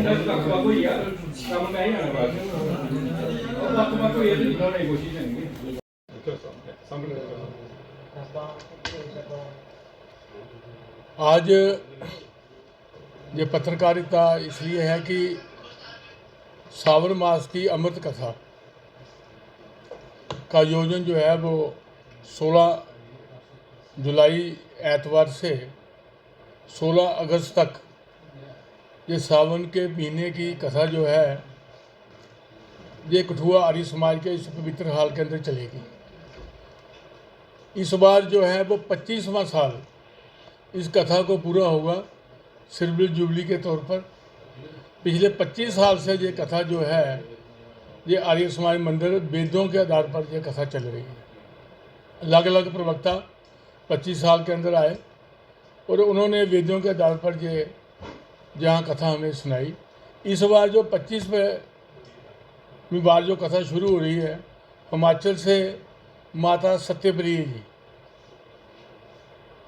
आज ये पत्रकारिता इसलिए है कि सावन मास की अमृत कथा का आयोजन जो है वो 16 जुलाई एतवार से 16 अगस्त तक ये सावन के महीने की कथा जो है ये कठुआ आर्य समाज के इस पवित्र हाल के अंदर चलेगी। इस बार जो है वो 25वां साल इस कथा को पूरा होगा सिल्वर जुबली के तौर पर। पिछले 25 साल से ये कथा जो है ये आर्य समाज मंदिर वेदों के आधार पर यह कथा चल रही है। अलग अलग प्रवक्ता 25 साल के अंदर आए और उन्होंने वेदों के आधार पर ये जहाँ कथा हमें सुनाई। इस बार जो 25वीं बार जो कथा शुरू हो रही है हिमाचल से माता सत्यप्रिय जी,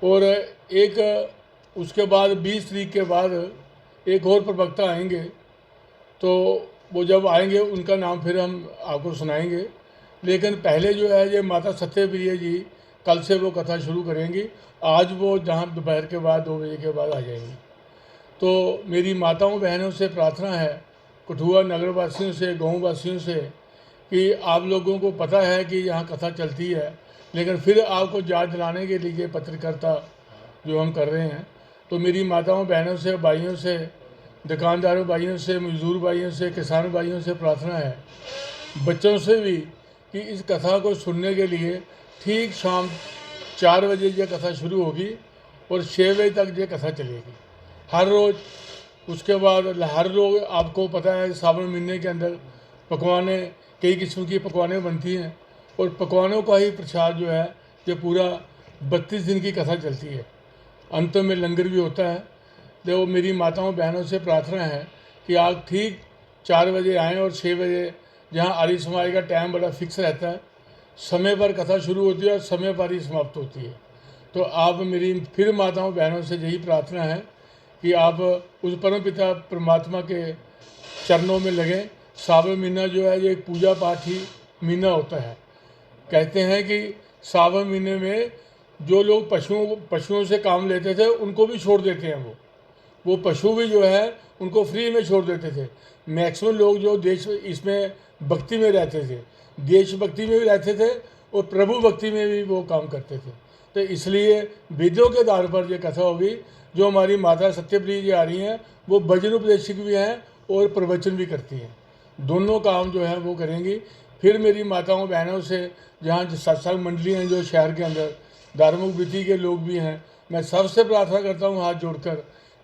और एक उसके बाद 20 तारीख के बाद एक और प्रवक्ता आएंगे, तो वो जब आएंगे उनका नाम फिर हम आपको सुनाएंगे। लेकिन पहले जो है ये माता सत्यप्रिय जी कल से वो कथा शुरू करेंगी। आज वो जहाँ दोपहर के बाद 2 बजे के बाद आ जाएंगी। तो मेरी माताओं बहनों से प्रार्थना है, कठुआ नगर वासियों से, गाँव वासियों से, कि आप लोगों को पता है कि यहाँ कथा चलती है, लेकिन फिर आपको याद दिलाने के लिए पत्रकारिता जो हम कर रहे हैं। तो मेरी माताओं बहनों से, भाइयों से, दुकानदारों भाइयों से, मजदूर भाइयों से, किसान भाइयों से प्रार्थना है, बच्चों से भी, कि इस कथा को सुनने के लिए ठीक शाम 4 बजे ये कथा शुरू होगी और 6 बजे तक ये कथा चलेगी हर रोज़। उसके बाद हर लोग, आपको पता है सावन महीने के अंदर पकवानें, कई किस्म की पकवानें बनती हैं और पकवानों का ही प्रसाद जो है ये पूरा 32 दिन की कथा चलती है। अंत में लंगर भी होता है। तो मेरी माताओं बहनों से प्रार्थना है कि आप ठीक 4 बजे आएँ और 6 बजे, जहाँ आर्य समाज का टाइम बड़ा फिक्स रहता है, समय पर कथा शुरू होती है और समय पर ही समाप्त होती है। तो आप मेरी फिर माताओं बहनों से यही प्रार्थना है कि आप उस परम पिता परमात्मा के चरणों में लगें। सावन महीना जो है ये एक पूजा पाठ ही महीना होता है। कहते हैं कि सावन महीने में जो लोग पशुओं से काम लेते थे उनको भी छोड़ देते हैं। वो पशु भी जो है उनको फ्री में छोड़ देते थे। मैक्सिमम लोग जो देश इसमें भक्ति में रहते थे, देशभक्ति में भी रहते थे और प्रभु भक्ति में भी वो काम करते थे। तो इसलिए वेदों के आधार पर ये कथा होगी। जो हमारी माता सत्यप्रिय जी आ रही हैं वो भजन उपदेशक भी हैं और प्रवचन भी करती हैं, दोनों काम जो है वो करेंगी। फिर मेरी माताओं बहनों से, जहाँ सत्संग मंडली हैं जो शहर के अंदर, धार्मिक वृत्ति के लोग भी हैं, मैं सबसे प्रार्थना करता हूँ हाथ जोड़कर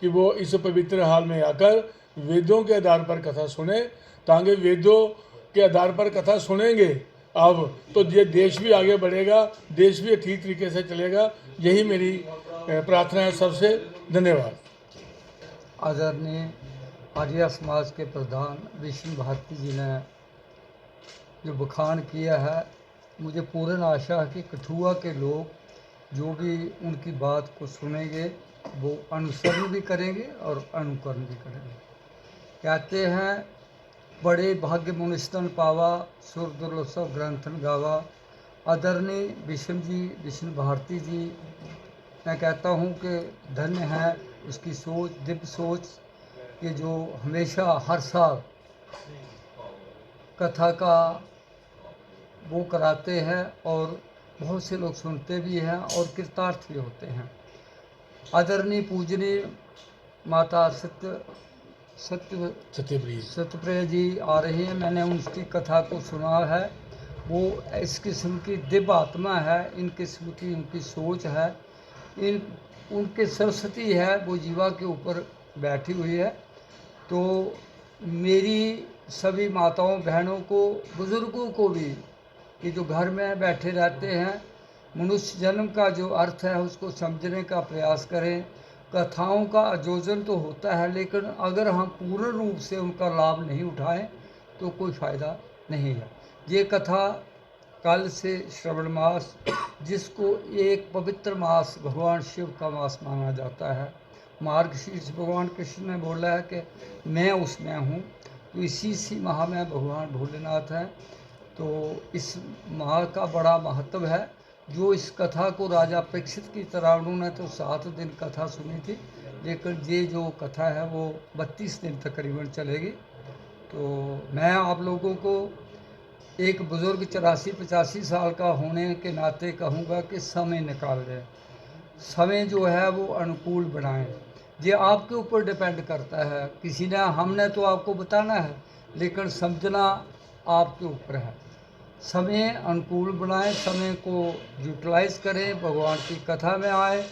कि वो इस पवित्र हाल में आकर वेदों के आधार पर कथा सुने, ताकि वेदों के आधार पर कथा सुनेंगे अब तो ये देश भी आगे बढ़ेगा, देश भी ठीक तरीके से चलेगा। यही मेरी प्रार्थना है सबसे। धन्यवाद। आदरणीय आर्य समाज के प्रधान विष्णु भारती जी ने जो बखान किया है, मुझे पूर्ण आशा है कि कठुआ के लोग जो भी उनकी बात को सुनेंगे वो अनुसरण भी करेंगे और अनुकरण भी करेंगे। कहते हैं बड़े भाग्य मुनिस्तन पावा, सुर दुर्लभ ग्रंथन गावा। आदरणीय विष्णु भारती जी, मैं कहता हूँ कि धन्य है उसकी सोच, दिव्य सोच, कि जो हमेशा हर साल कथा का वो कराते हैं और बहुत से लोग सुनते भी हैं और कृतार्थ भी होते हैं। आदरणीय पूजनीय माता सत्यप्रिय जी आ रही हैं। मैंने उनकी कथा को सुना है। वो इस किस्म की दिव्य आत्मा है, इन किस्म की उनकी सोच है, उनके सरस्वती है, वो जीवा के ऊपर बैठी हुई है। तो मेरी सभी माताओं बहनों को, बुज़ुर्गों को भी, कि जो घर में बैठे रहते हैं, मनुष्य जन्म का जो अर्थ है उसको समझने का प्रयास करें। कथाओं का आयोजन तो होता है, लेकिन अगर हम पूर्ण रूप से उनका लाभ नहीं उठाएं तो कोई फ़ायदा नहीं है। ये कथा कल से श्रवण मास, जिसको एक पवित्र मास भगवान शिव का मास माना जाता है, मार्गशीर्ष भगवान कृष्ण ने बोला है कि मैं उसमें हूँ, तो इसी माह में भगवान भोलेनाथ हैं। तो इस माह का बड़ा महत्व है। जो इस कथा को राजा परीक्षित की तरह, उन्होंने तो 7 दिन कथा सुनी थी, लेकिन ये जो कथा है वो 32 दिन तकरीबन चलेगी। तो मैं आप लोगों को एक बुज़ुर्ग 84-85 साल का होने के नाते कहूँगा कि समय निकाल लें, समय जो है वो अनुकूल बनाएं। ये आपके ऊपर डिपेंड करता है, किसी ने, हमने तो आपको बताना है, लेकिन समझना आपके ऊपर है। समय अनुकूल बनाएं, समय को यूटिलाइज करें, भगवान की कथा में आए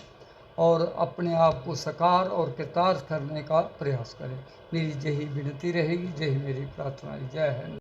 और अपने आप को साकार और कृतार्थ करने का प्रयास करें। मेरी यही विनती रहेगी, यही मेरी प्रार्थना है। जय हिंद।